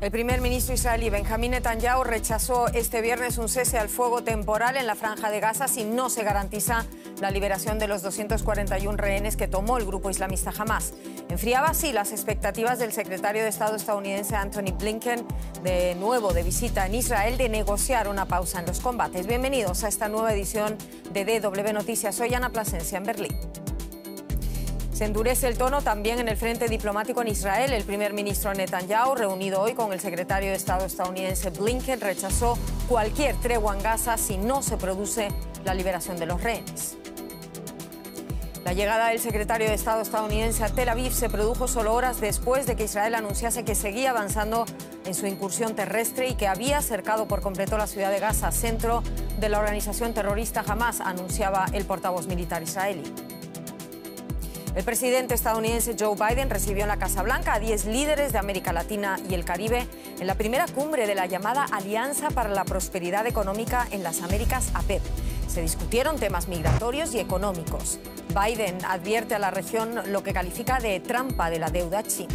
El primer ministro israelí Benjamín Netanyahu rechazó este viernes un cese al fuego temporal en la Franja de Gaza si no se garantiza la liberación de los 241 rehenes que tomó el grupo islamista Hamás. Enfriaba así las expectativas del secretario de Estado estadounidense Antony Blinken, de nuevo de visita en Israel, de negociar una pausa en los combates. Bienvenidos a esta nueva edición de DW Noticias. Soy Ana Plasencia en Berlín. Se endurece el tono también en el frente diplomático en Israel. El primer ministro Netanyahu, reunido hoy con el secretario de Estado estadounidense Blinken, rechazó cualquier tregua en Gaza si no se produce la liberación de los rehenes. La llegada del secretario de Estado estadounidense a Tel Aviv se produjo solo horas después de que Israel anunciase que seguía avanzando en su incursión terrestre y que había cercado por completo la ciudad de Gaza, centro de la organización terrorista Hamás, anunciaba el portavoz militar israelí. El presidente estadounidense Joe Biden recibió en la Casa Blanca a 10 líderes de América Latina y el Caribe en la primera cumbre de la llamada Alianza para la Prosperidad Económica en las Américas, APEC. Se discutieron temas migratorios y económicos. Biden advierte a la región lo que califica de trampa de la deuda china.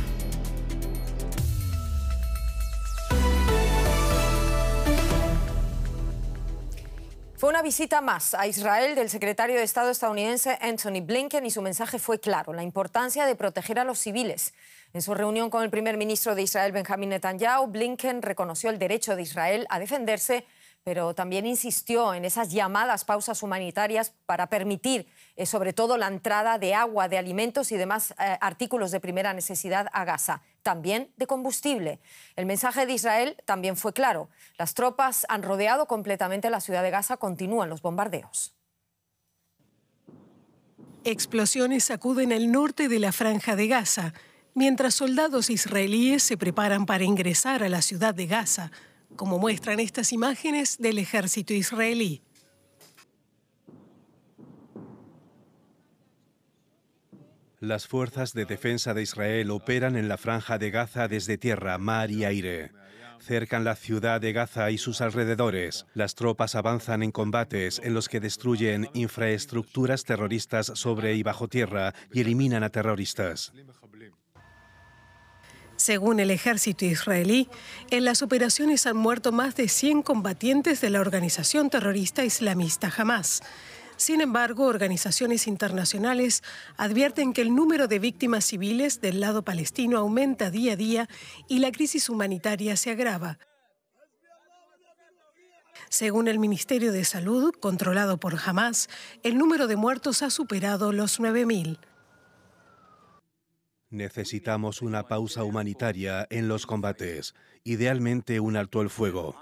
Fue una visita más a Israel del secretario de Estado estadounidense Antony Blinken y su mensaje fue claro: la importancia de proteger a los civiles. En su reunión con el primer ministro de Israel, Benjamín Netanyahu, Blinken reconoció el derecho de Israel a defenderse, pero también insistió en esas llamadas pausas humanitarias para permitir, sobre todo, la entrada de agua, de alimentos y demás artículos de primera necesidad a Gaza, también de combustible. El mensaje de Israel también fue claro: las tropas han rodeado completamente la ciudad de Gaza, continúan los bombardeos. Explosiones sacuden el norte de la Franja de Gaza, mientras soldados israelíes se preparan para ingresar a la ciudad de Gaza, como muestran estas imágenes del ejército israelí. Las fuerzas de defensa de Israel operan en la Franja de Gaza desde tierra, mar y aire. Cercan la ciudad de Gaza y sus alrededores. Las tropas avanzan en combates en los que destruyen infraestructuras terroristas sobre y bajo tierra y eliminan a terroristas. Según el ejército israelí, en las operaciones han muerto más de 100 combatientes de la organización terrorista islamista Hamás. Sin embargo, organizaciones internacionales advierten que el número de víctimas civiles del lado palestino aumenta día a día y la crisis humanitaria se agrava. Según el Ministerio de Salud, controlado por Hamás, el número de muertos ha superado los 9.000. Necesitamos una pausa humanitaria en los combates, idealmente un alto el fuego.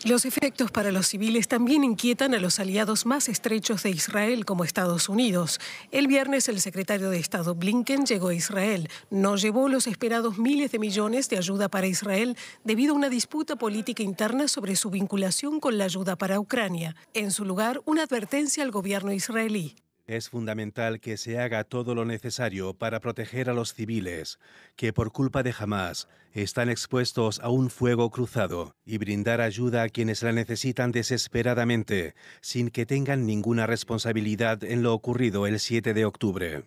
Los efectos para los civiles también inquietan a los aliados más estrechos de Israel, como Estados Unidos. El viernes, el secretario de Estado Blinken llegó a Israel. No llevó los esperados miles de millones de ayuda para Israel debido a una disputa política interna sobre su vinculación con la ayuda para Ucrania. En su lugar, una advertencia al gobierno israelí. Es fundamental que se haga todo lo necesario para proteger a los civiles, que por culpa de Hamás están expuestos a un fuego cruzado, y brindar ayuda a quienes la necesitan desesperadamente, sin que tengan ninguna responsabilidad en lo ocurrido el 7 de octubre.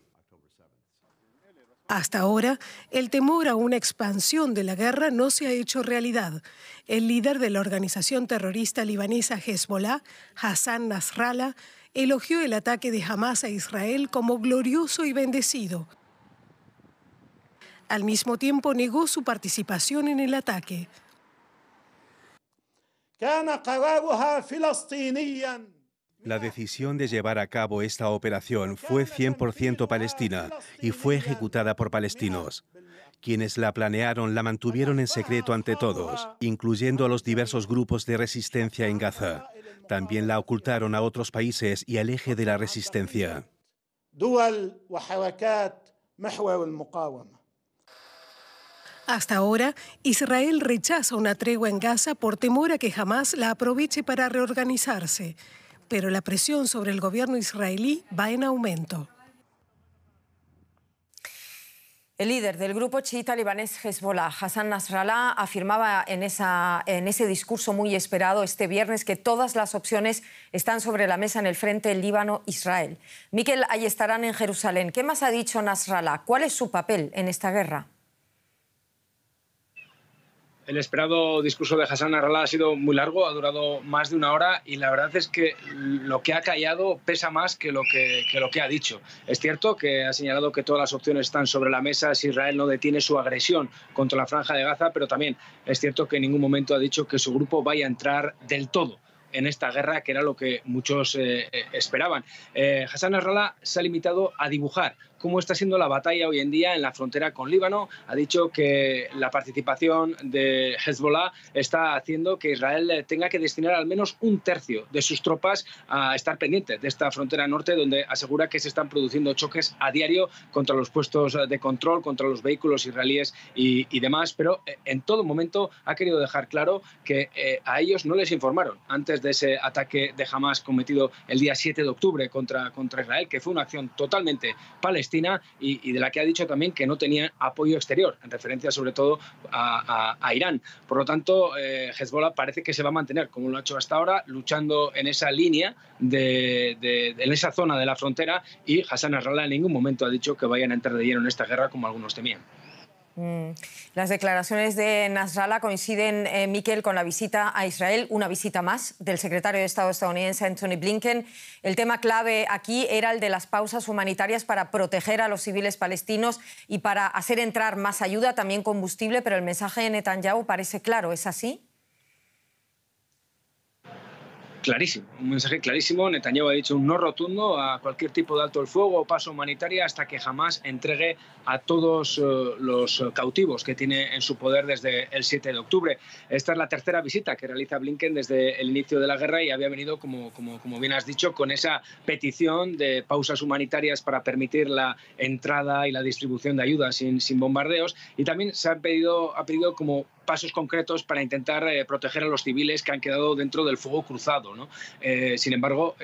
Hasta ahora, el temor a una expansión de la guerra no se ha hecho realidad. El líder de la organización terrorista libanesa Hezbollah, Hassan Nasrallah, elogió el ataque de Hamás a Israel como glorioso y bendecido. Al mismo tiempo, negó su participación en el ataque. La decisión de llevar a cabo esta operación fue 100% palestina y fue ejecutada por palestinos. Quienes la planearon la mantuvieron en secreto ante todos, incluyendo a los diversos grupos de resistencia en Gaza. También la ocultaron a otros países y al eje de la resistencia. Hasta ahora, Israel rechaza una tregua en Gaza por temor a que Hamás la aproveche para reorganizarse. Pero la presión sobre el gobierno israelí va en aumento. El líder del grupo chiita libanés Hezbollah, Hassan Nasrallah, afirmaba en ese discurso muy esperado este viernes que todas las opciones están sobre la mesa en el frente Líbano-Israel. Miquel Ayestarán en Jerusalén. ¿Qué más ha dicho Nasrallah? ¿Cuál es su papel en esta guerra? El esperado discurso de Hassan Nasrallah ha sido muy largo, ha durado más de 1 hora y la verdad es que lo que ha callado pesa más que lo que ha dicho. Es cierto que ha señalado que todas las opciones están sobre la mesa si Israel no detiene su agresión contra la Franja de Gaza, pero también es cierto que en ningún momento ha dicho que su grupo vaya a entrar del todo en esta guerra, que era lo que muchos esperaban. Hassan Nasrallah se ha limitado a dibujar cómo está siendo la batalla hoy en día en la frontera con Líbano. Ha dicho que la participación de Hezbollah está haciendo que Israel tenga que destinar al menos 1/3 de sus tropas a estar pendientes de esta frontera norte, donde asegura que se están produciendo choques a diario contra los puestos de control, contra los vehículos israelíes y demás, pero en todo momento ha querido dejar claro que a ellos no les informaron antes de ese ataque de Hamas cometido el día 7 de octubre contra Israel, que fue una acción totalmente palestina y de la que ha dicho también que no tenía apoyo exterior, en referencia sobre todo a Irán. Por lo tanto, Hezbollah parece que se va a mantener, como lo ha hecho hasta ahora, luchando en esa línea, en esa zona de la frontera, y Hassan Nasrallah en ningún momento ha dicho que vayan a entrar de lleno en esta guerra como algunos temían. Las declaraciones de Nasrallah coinciden, Miquel, con la visita a Israel, una visita más del secretario de Estado estadounidense Antony Blinken. El tema clave aquí era el de las pausas humanitarias para proteger a los civiles palestinos y para hacer entrar más ayuda, también combustible, pero el mensaje de Netanyahu parece claro, ¿es así? Clarísimo, un mensaje clarísimo. Netanyahu ha dicho un no rotundo a cualquier tipo de alto el fuego o paso humanitaria hasta que jamás entregue a todos los cautivos que tiene en su poder desde el 7 de octubre. Esta es la tercera visita que realiza Blinken desde el inicio de la guerra y había venido, como bien has dicho, con esa petición de pausas humanitarias para permitir la entrada y la distribución de ayuda sin bombardeos, y también ha pedido como pasos concretos para intentar proteger a los civiles que han quedado dentro del fuego cruzado, ¿no? Sin embargo,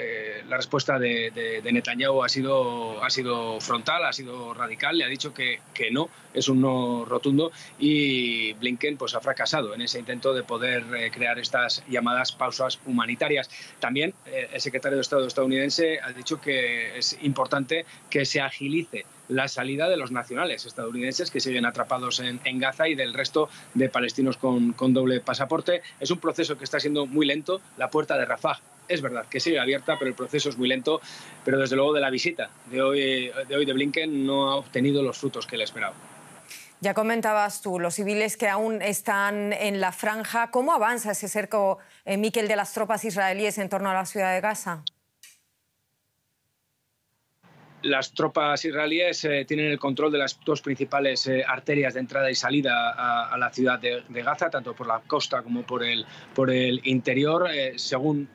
la respuesta de Netanyahu ha sido frontal, ha sido radical, le ha dicho que no, es un no rotundo, y Blinken pues ha fracasado en ese intento de poder crear estas llamadas pausas humanitarias. También el secretario de Estado estadounidense ha dicho que es importante que se agilice la salida de los nacionales estadounidenses que siguen atrapados en Gaza y del resto de palestinos con doble pasaporte. Es un proceso que está siendo muy lento. La puerta de Rafah es verdad que sigue abierta, pero el proceso es muy lento. Pero desde luego de la visita de hoy de Blinken no ha obtenido los frutos que él esperaba. Ya comentabas tú, los civiles que aún están en la franja. ¿Cómo avanza ese cerco, Miquel, de las tropas israelíes en torno a la ciudad de Gaza? Las tropas israelíes tienen el control de las dos principales arterias de entrada y salida a la ciudad de Gaza, tanto por la costa como por el interior. Según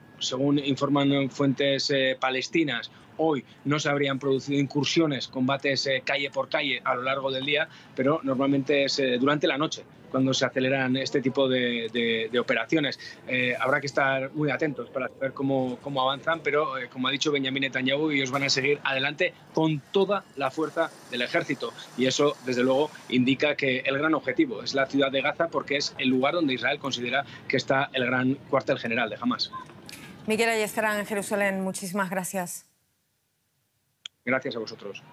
informan fuentes palestinas, hoy no se habrían producido incursiones, combates calle por calle a lo largo del día, pero normalmente es durante la noche cuando se aceleran este tipo de operaciones. Habrá que estar muy atentos para ver cómo avanzan, pero como ha dicho Benjamin Netanyahu, ellos van a seguir adelante con toda la fuerza del ejército. Y eso, desde luego, indica que el gran objetivo es la ciudad de Gaza, porque es el lugar donde Israel considera que está el gran cuartel general de Hamas. Miquel Ayestarán, en Jerusalén, muchísimas gracias. Gracias a vosotros.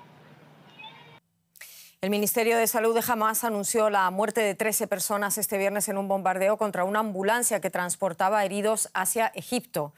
El Ministerio de Salud de Hamas anunció la muerte de 13 personas este viernes en un bombardeo contra una ambulancia que transportaba heridos hacia Egipto.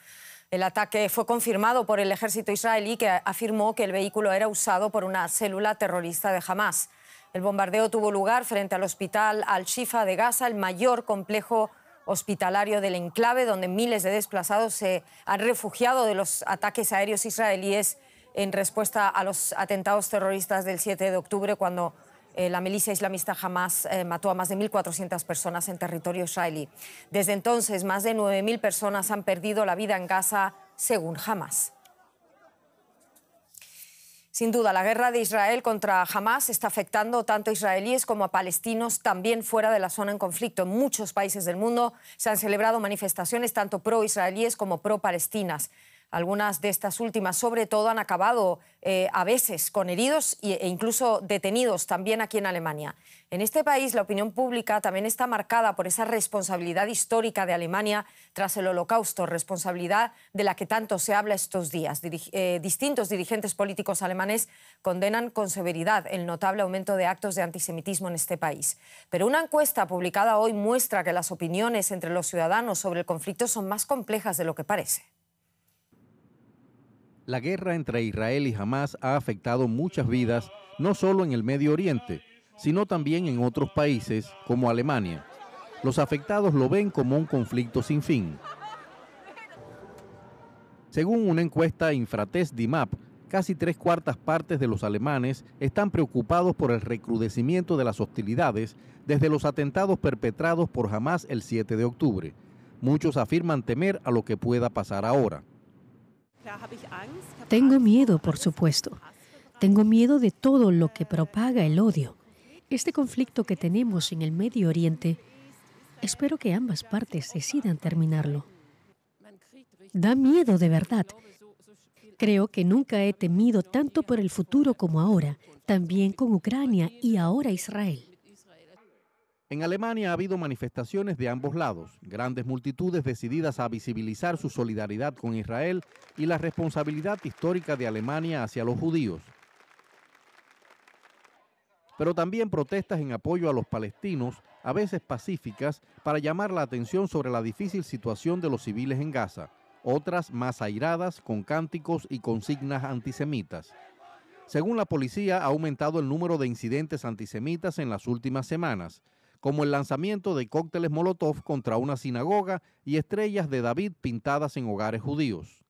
El ataque fue confirmado por el ejército israelí, que afirmó que el vehículo era usado por una célula terrorista de Hamas. El bombardeo tuvo lugar frente al hospital Al-Shifa de Gaza, el mayor complejo hospitalario del enclave, donde miles de desplazados se han refugiado de los ataques aéreos israelíes en respuesta a los atentados terroristas del 7 de octubre, cuando la milicia islamista Hamas mató a más de 1.400 personas en territorio israelí. Desde entonces, más de 9.000 personas han perdido la vida en Gaza, según Hamas. Sin duda, la guerra de Israel contra Hamas está afectando tanto a israelíes como a palestinos también fuera de la zona en conflicto. En muchos países del mundo se han celebrado manifestaciones tanto pro-israelíes como pro-palestinas. Algunas de estas últimas, sobre todo, han acabado a veces con heridos e incluso detenidos también aquí en Alemania. En este país la opinión pública también está marcada por esa responsabilidad histórica de Alemania tras el Holocausto, responsabilidad de la que tanto se habla estos días. Distintos dirigentes políticos alemanes condenan con severidad el notable aumento de actos de antisemitismo en este país. Pero una encuesta publicada hoy muestra que las opiniones entre los ciudadanos sobre el conflicto son más complejas de lo que parece. La guerra entre Israel y Hamás ha afectado muchas vidas, no solo en el Medio Oriente, sino también en otros países como Alemania. Los afectados lo ven como un conflicto sin fin. Según una encuesta Infratest DIMAP, casi 3/4 partes de los alemanes están preocupados por el recrudecimiento de las hostilidades desde los atentados perpetrados por Hamás el 7 de octubre. Muchos afirman temer a lo que pueda pasar ahora. Tengo miedo, por supuesto. Tengo miedo de todo lo que propaga el odio. Este conflicto que tenemos en el Medio Oriente, espero que ambas partes decidan terminarlo. Da miedo de verdad. Creo que nunca he temido tanto por el futuro como ahora, también con Ucrania y ahora Israel. En Alemania ha habido manifestaciones de ambos lados, grandes multitudes decididas a visibilizar su solidaridad con Israel y la responsabilidad histórica de Alemania hacia los judíos. Pero también protestas en apoyo a los palestinos, a veces pacíficas, para llamar la atención sobre la difícil situación de los civiles en Gaza, otras más airadas, con cánticos y consignas antisemitas. Según la policía, ha aumentado el número de incidentes antisemitas en las últimas semanas, como el lanzamiento de cócteles Molotov contra una sinagoga y estrellas de David pintadas en hogares judíos.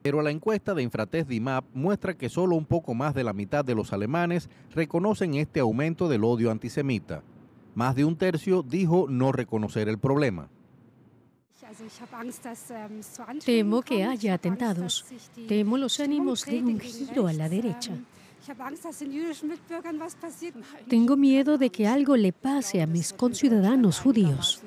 Pero la encuesta de Infratest DIMAP muestra que solo un poco más de la mitad de los alemanes reconocen este aumento del odio antisemita. Más de un tercio dijo no reconocer el problema. Temo que haya atentados. Temo los ánimos de un giro a la derecha. Tengo miedo de que algo le pase a mis conciudadanos judíos.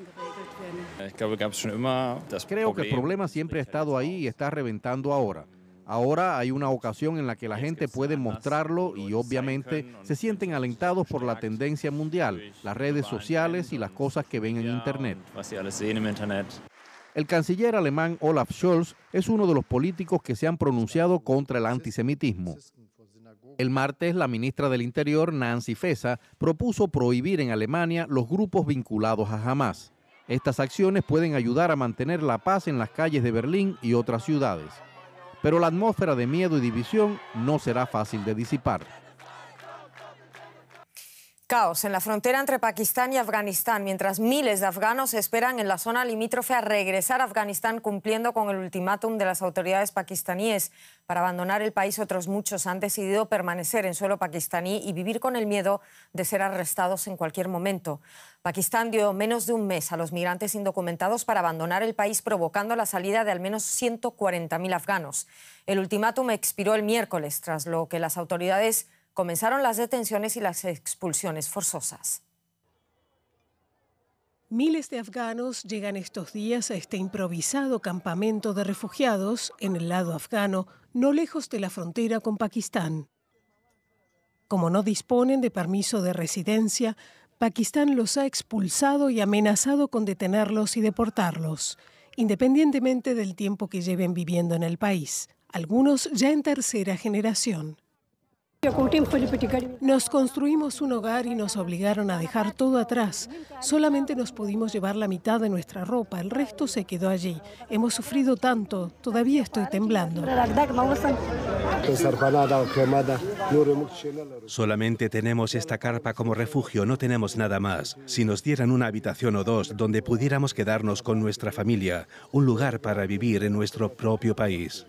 Creo que el problema siempre ha estado ahí y está reventando ahora. Ahora hay una ocasión en la que la gente puede mostrarlo y obviamente se sienten alentados por la tendencia mundial, las redes sociales y las cosas que ven en Internet. El canciller alemán Olaf Scholz es uno de los políticos que se han pronunciado contra el antisemitismo. El martes, la ministra del Interior, Nancy Faeser, propuso prohibir en Alemania los grupos vinculados a Hamás. Estas acciones pueden ayudar a mantener la paz en las calles de Berlín y otras ciudades. Pero la atmósfera de miedo y división no será fácil de disipar. Caos en la frontera entre Pakistán y Afganistán, mientras miles de afganos esperan en la zona limítrofe a regresar a Afganistán cumpliendo con el ultimátum de las autoridades pakistaníes para abandonar el país. Otros muchos han decidido permanecer en suelo pakistaní y vivir con el miedo de ser arrestados en cualquier momento. Pakistán dio menos de un mes a los migrantes indocumentados para abandonar el país, provocando la salida de al menos 140.000 afganos. El ultimátum expiró el miércoles, tras lo que las autoridades comenzaron las detenciones y las expulsiones forzosas. Miles de afganos llegan estos días a este improvisado campamento de refugiados en el lado afgano, no lejos de la frontera con Pakistán. Como no disponen de permiso de residencia, Pakistán los ha expulsado y amenazado con detenerlos y deportarlos, independientemente del tiempo que lleven viviendo en el país, algunos ya en tercera generación. Nos construimos un hogar y nos obligaron a dejar todo atrás. Solamente nos pudimos llevar la mitad de nuestra ropa, el resto se quedó allí. Hemos sufrido tanto, todavía estoy temblando. Solamente tenemos esta carpa como refugio, no tenemos nada más. Si nos dieran una habitación o dos donde pudiéramos quedarnos con nuestra familia, un lugar para vivir en nuestro propio país.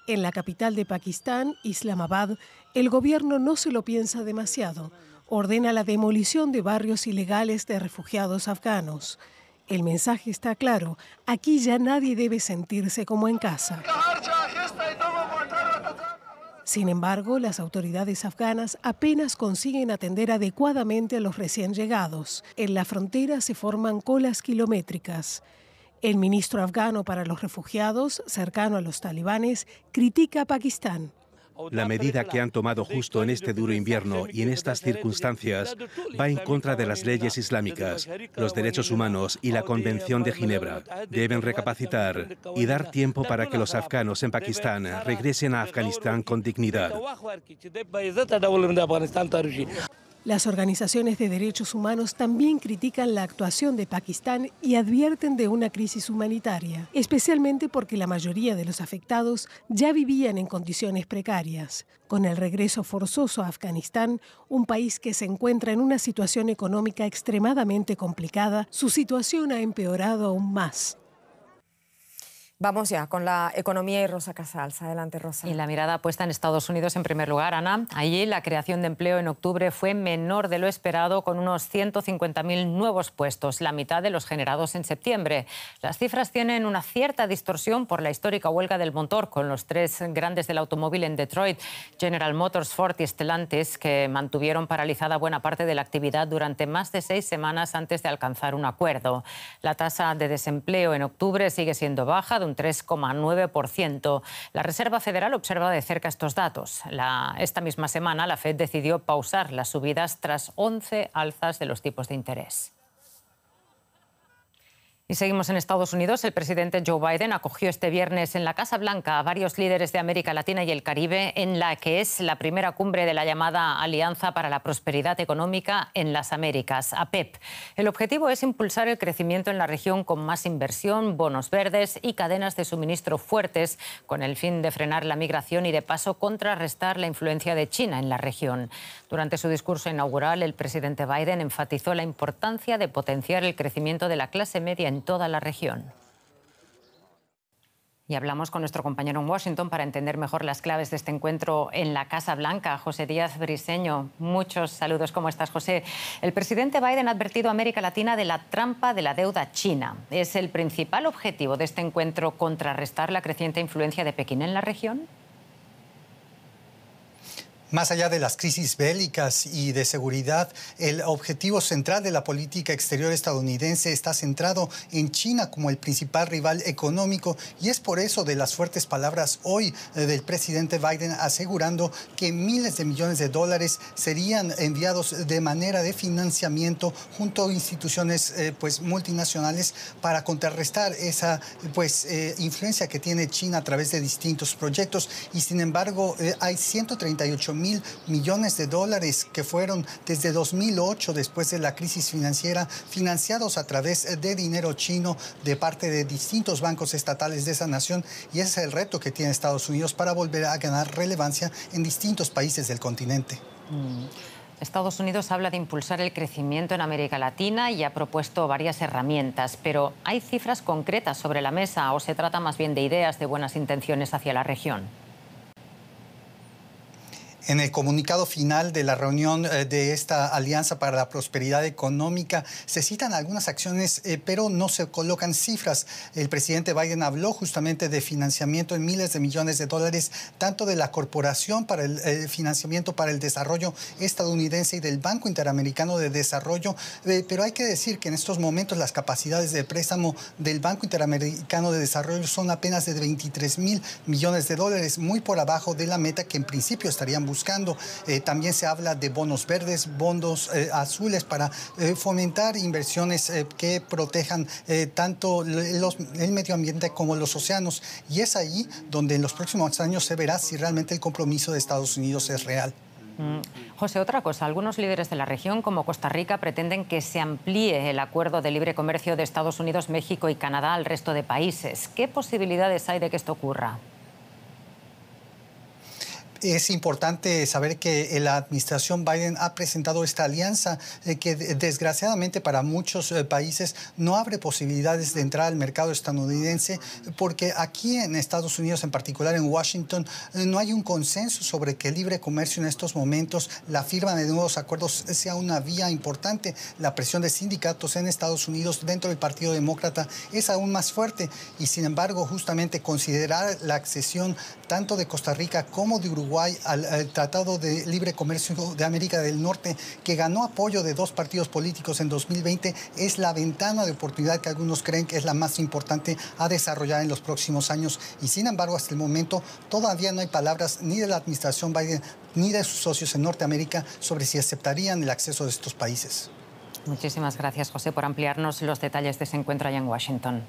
En la capital de Pakistán, Islamabad, el gobierno no se lo piensa demasiado. Ordena la demolición de barrios ilegales de refugiados afganos. El mensaje está claro, aquí ya nadie debe sentirse como en casa. Sin embargo, las autoridades afganas apenas consiguen atender adecuadamente a los recién llegados. En la frontera se forman colas kilométricas. El ministro afgano para los refugiados, cercano a los talibanes, critica a Pakistán. La medida que han tomado justo en este duro invierno y en estas circunstancias va en contra de las leyes islámicas, los derechos humanos y la Convención de Ginebra. Deben recapacitar y dar tiempo para que los afganos en Pakistán regresen a Afganistán con dignidad. Las organizaciones de derechos humanos también critican la actuación de Pakistán y advierten de una crisis humanitaria, especialmente porque la mayoría de los afectados ya vivían en condiciones precarias. Con el regreso forzoso a Afganistán, un país que se encuentra en una situación económica extremadamente complicada, su situación ha empeorado aún más. Vamos ya con la economía y Rosa Casals. Adelante, Rosa. Y la mirada puesta en Estados Unidos en primer lugar, Ana. Allí la creación de empleo en octubre fue menor de lo esperado, con unos 150.000 nuevos puestos, la mitad de los generados en septiembre. Las cifras tienen una cierta distorsión por la histórica huelga del motor, con los tres grandes del automóvil en Detroit, General Motors, Ford y Stellantis, que mantuvieron paralizada buena parte de la actividad durante más de 6 semanas antes de alcanzar un acuerdo. La tasa de desempleo en octubre sigue siendo baja, de un 3,9%. La Reserva Federal observa de cerca estos datos. Esta misma semana la Fed decidió pausar las subidas tras 11 alzas de los tipos de interés. Y seguimos en Estados Unidos. El presidente Joe Biden acogió este viernes en la Casa Blanca a varios líderes de América Latina y el Caribe en la que es la primera cumbre de la llamada Alianza para la Prosperidad Económica en las Américas, APEP. El objetivo es impulsar el crecimiento en la región con más inversión, bonos verdes y cadenas de suministro fuertes, con el fin de frenar la migración y, de paso, contrarrestar la influencia de China en la región. Durante su discurso inaugural, el presidente Biden enfatizó la importancia de potenciar el crecimiento de la clase media en toda la región. Y hablamos con nuestro compañero en Washington para entender mejor las claves de este encuentro en la Casa Blanca, José Díaz Briseño. Muchos saludos. ¿Cómo estás, José? El presidente Biden ha advertido a América Latina de la trampa de la deuda china. ¿Es el principal objetivo de este encuentro contrarrestar la creciente influencia de Pekín en la región? Más allá de las crisis bélicas y de seguridad, el objetivo central de la política exterior estadounidense está centrado en China como el principal rival económico, y es por eso de las fuertes palabras hoy del presidente Biden asegurando que miles de millones de dólares serían enviados de manera de financiamiento junto a instituciones multinacionales para contrarrestar esa influencia que tiene China a través de distintos proyectos. Y sin embargo, hay 138.000 millones de dólares que fueron desde 2008, después de la crisis financiera, financiados a través de dinero chino de parte de distintos bancos estatales de esa nación, y ese es el reto que tiene Estados Unidos para volver a ganar relevancia en distintos países del continente. Estados Unidos habla de impulsar el crecimiento en América Latina y ha propuesto varias herramientas, pero ¿hay cifras concretas sobre la mesa o se trata más bien de ideas, de buenas intenciones hacia la región? En el comunicado final de la reunión de esta Alianza para la Prosperidad Económica se citan algunas acciones, pero no se colocan cifras. El presidente Biden habló justamente de financiamiento en miles de millones de dólares, tanto de la Corporación para el Financiamiento para el Desarrollo estadounidense y del Banco Interamericano de Desarrollo, pero hay que decir que en estos momentos las capacidades de préstamo del Banco Interamericano de Desarrollo son apenas de 23.000 millones de dólares, muy por abajo de la meta que en principio estarían buscando. También se habla de bonos verdes, bonos azules para fomentar inversiones que protejan tanto el medio ambiente como los océanos. Y es ahí donde en los próximos años se verá si realmente el compromiso de Estados Unidos es real. José, otra cosa. Algunos líderes de la región, como Costa Rica, pretenden que se amplíe el acuerdo de libre comercio de Estados Unidos, México y Canadá al resto de países. ¿Qué posibilidades hay de que esto ocurra? Es importante saber que la administración Biden ha presentado esta alianza que desgraciadamente para muchos países no abre posibilidades de entrar al mercado estadounidense, porque aquí en Estados Unidos, en particular en Washington, no hay un consenso sobre que el libre comercio en estos momentos, la firma de nuevos acuerdos, sea una vía importante. La presión de sindicatos en Estados Unidos dentro del Partido Demócrata es aún más fuerte, y sin embargo justamente considerar la accesión tanto de Costa Rica como de Uruguay Uruguay al Tratado de Libre Comercio de América del Norte, que ganó apoyo de 2 partidos políticos en 2020, es la ventana de oportunidad que algunos creen que es la más importante a desarrollar en los próximos años. Y sin embargo, hasta el momento todavía no hay palabras ni de la administración Biden ni de sus socios en Norteamérica sobre si aceptarían el acceso de estos países. Muchísimas gracias, José, por ampliarnos los detalles de ese encuentro allá en Washington.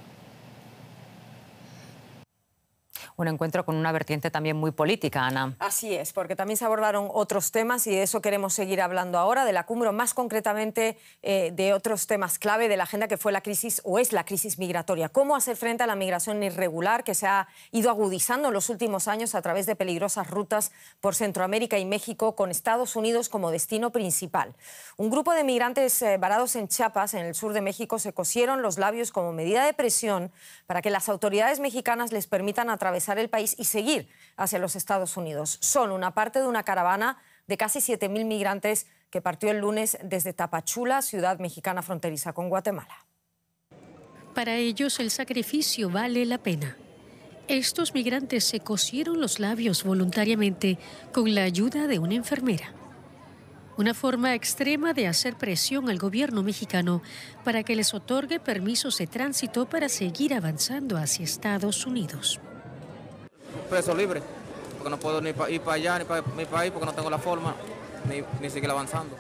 Un encuentro con una vertiente también muy política, Ana. Así es, porque también se abordaron otros temas y de eso queremos seguir hablando ahora, de la cumbre, más concretamente de otros temas clave de la agenda, que fue la crisis, o es la crisis migratoria. Cómo hacer frente a la migración irregular que se ha ido agudizando en los últimos años a través de peligrosas rutas por Centroamérica y México, con Estados Unidos como destino principal. Un grupo de migrantes varados en Chiapas, en el sur de México, se cosieron los labios como medida de presión para que las autoridades mexicanas les permitan atravesar el país y seguir hacia los Estados Unidos. Son una parte de una caravana de casi 7.000 migrantes que partió el lunes desde Tapachula, ciudad mexicana fronteriza con Guatemala. Para ellos el sacrificio vale la pena. Estos migrantes se cosieron los labios voluntariamente con la ayuda de una enfermera. Una forma extrema de hacer presión al gobierno mexicano para que les otorgue permisos de tránsito para seguir avanzando hacia Estados Unidos. Preso libre, porque no puedo ni ir para allá ni para mi país porque no tengo la forma ni seguir avanzando.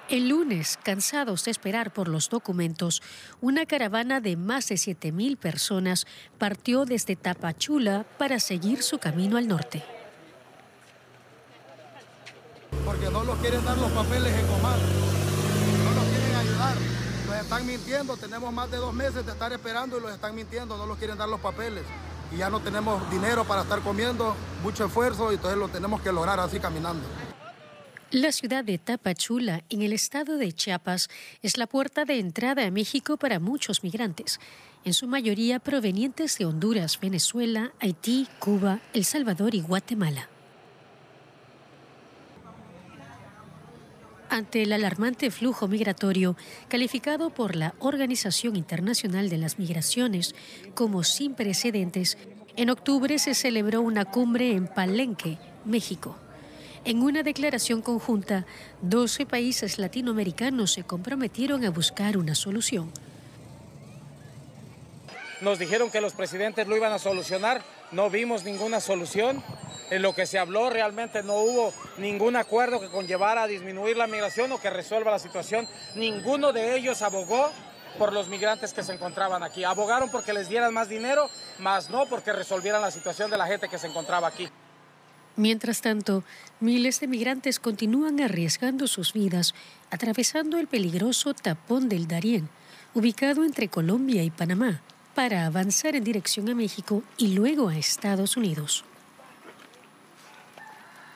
El lunes, cansados de esperar por los documentos, una caravana de más de 7.000 personas partió desde Tapachula para seguir su camino al norte. Porque no los quieren dar los papeles en Omar, no los quieren ayudar. Nos están mintiendo, tenemos más de 2 meses de estar esperando y los están mintiendo, no los quieren dar los papeles. Y ya no tenemos dinero para estar comiendo, mucho esfuerzo, y entonces lo tenemos que lograr así caminando. La ciudad de Tapachula, en el estado de Chiapas, es la puerta de entrada a México para muchos migrantes, en su mayoría provenientes de Honduras, Venezuela, Haití, Cuba, El Salvador y Guatemala. Ante el alarmante flujo migratorio, calificado por la Organización Internacional de las Migraciones como sin precedentes, en octubre se celebró una cumbre en Palenque, México. En una declaración conjunta, 12 países latinoamericanos se comprometieron a buscar una solución. Nos dijeron que los presidentes lo iban a solucionar, no vimos ninguna solución. En lo que se habló realmente no hubo ningún acuerdo que conllevara a disminuir la migración o que resuelva la situación. Ninguno de ellos abogó por los migrantes que se encontraban aquí. Abogaron porque les dieran más dinero, más no porque resolvieran la situación de la gente que se encontraba aquí. Mientras tanto, miles de migrantes continúan arriesgando sus vidas atravesando el peligroso tapón del Darién, ubicado entre Colombia y Panamá, para avanzar en dirección a México y luego a Estados Unidos.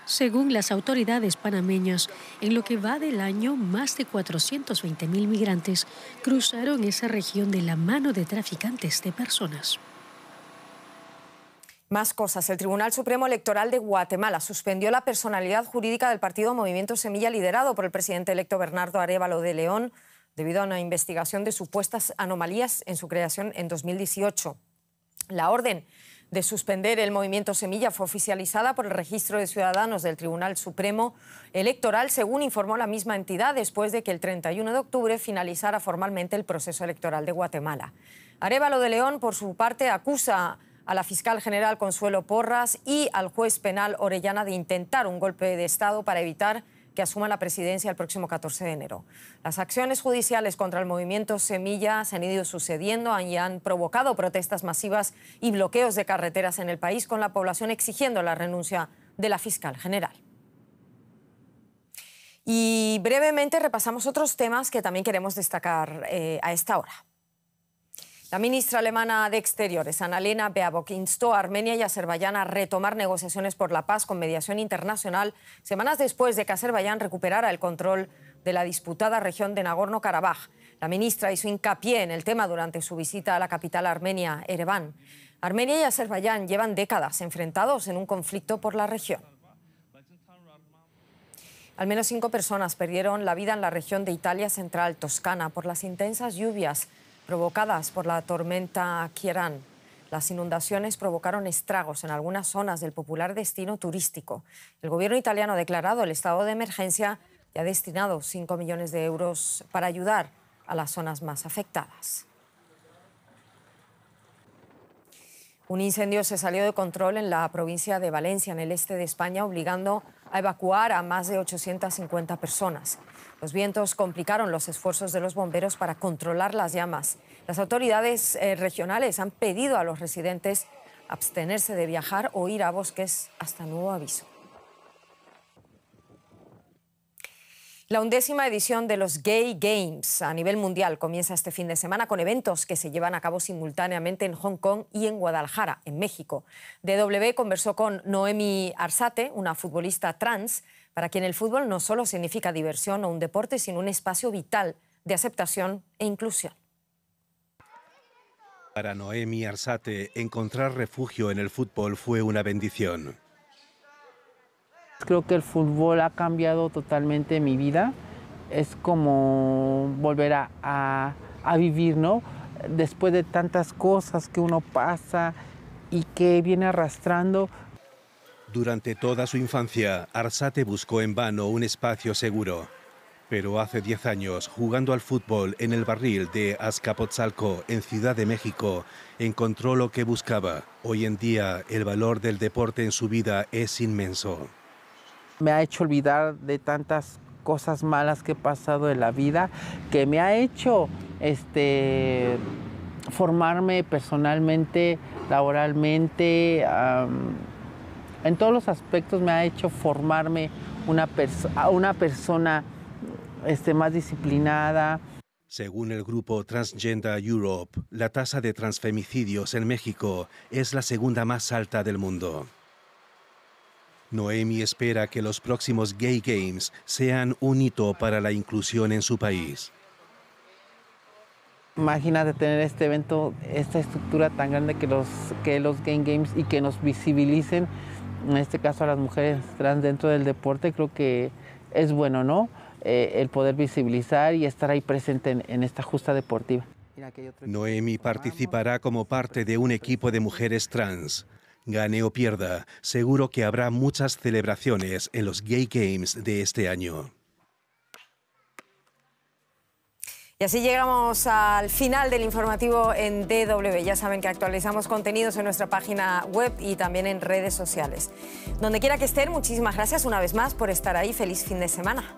Según las autoridades panameñas, en lo que va del año, más de 420.000 migrantes cruzaron esa región de la mano de traficantes de personas. Más cosas. El Tribunal Supremo Electoral de Guatemala suspendió la personalidad jurídica del partido Movimiento Semilla, liderado por el presidente electo Bernardo Arévalo de León, debido a una investigación de supuestas anomalías en su creación en 2018. La orden de suspender el movimiento Semilla fue oficializada por el Registro de Ciudadanos del Tribunal Supremo Electoral, según informó la misma entidad, después de que el 31 de octubre finalizara formalmente el proceso electoral de Guatemala. Arévalo de León, por su parte, acusa a la fiscal general Consuelo Porras y al juez penal Orellana de intentar un golpe de Estado para evitar que asuma la presidencia el próximo 14 de enero. Las acciones judiciales contra el movimiento Semilla se han ido sucediendo y han provocado protestas masivas y bloqueos de carreteras en el país, con la población exigiendo la renuncia de la fiscal general. Y brevemente repasamos otros temas que también queremos destacar a esta hora. La ministra alemana de Exteriores, Annalena Baerbock, instó a Armenia y Azerbaiyán a retomar negociaciones por la paz con mediación internacional, semanas después de que Azerbaiyán recuperara el control de la disputada región de Nagorno-Karabaj. La ministra hizo hincapié en el tema durante su visita a la capital armenia, Ereván. Armenia y Azerbaiyán llevan décadas enfrentados en un conflicto por la región. Al menos 5 personas perdieron la vida en la región de Italia Central, Toscana, por las intensas lluvias provocadas por la tormenta Kieran. Las inundaciones provocaron estragos en algunas zonas del popular destino turístico. El gobierno italiano ha declarado el estado de emergencia y ha destinado 5 millones de euros para ayudar a las zonas más afectadas. Un incendio se salió de control en la provincia de Valencia, en el este de España, obligando a evacuar a más de 850 personas. Los vientos complicaron los esfuerzos de los bomberos para controlar las llamas. Las autoridades regionales han pedido a los residentes abstenerse de viajar o ir a bosques hasta nuevo aviso. La 11ª edición de los Gay Games a nivel mundial comienza este fin de semana con eventos que se llevan a cabo simultáneamente en Hong Kong y en Guadalajara, en México. DW conversó con Noemi Arsate, una futbolista trans, para quien el fútbol no solo significa diversión o un deporte, sino un espacio vital de aceptación e inclusión. Para Noemi Arsate, encontrar refugio en el fútbol fue una bendición. Creo que el fútbol ha cambiado totalmente mi vida. Es como volver a vivir, ¿no? Después de tantas cosas que uno pasa y que viene arrastrando. Durante toda su infancia, Arsate buscó en vano un espacio seguro. Pero hace 10 años, jugando al fútbol en el Barril de Azcapotzalco, en Ciudad de México, encontró lo que buscaba. Hoy en día, el valor del deporte en su vida es inmenso. Me ha hecho olvidar de tantas cosas malas que he pasado en la vida, que me ha hecho formarme personalmente, laboralmente, en todos los aspectos me ha hecho formarme una persona más disciplinada. Según el grupo Transgender Europe, la tasa de transfemicidios en México es la segunda más alta del mundo. Noemi espera que los próximos Gay Games sean un hito para la inclusión en su país. Imagínate tener este evento, esta estructura tan grande que los Gay Games y que nos visibilicen, en este caso a las mujeres trans dentro del deporte, creo que es bueno, ¿no? El poder visibilizar y estar ahí presente en esta justa deportiva. Noemi participará como parte de un equipo de mujeres trans. Gane o pierda, seguro que habrá muchas celebraciones en los Gay Games de este año. Y así llegamos al final del informativo en DW. Ya saben que actualizamos contenidos en nuestra página web y también en redes sociales. Donde quiera que estén, muchísimas gracias una vez más por estar ahí. Feliz fin de semana.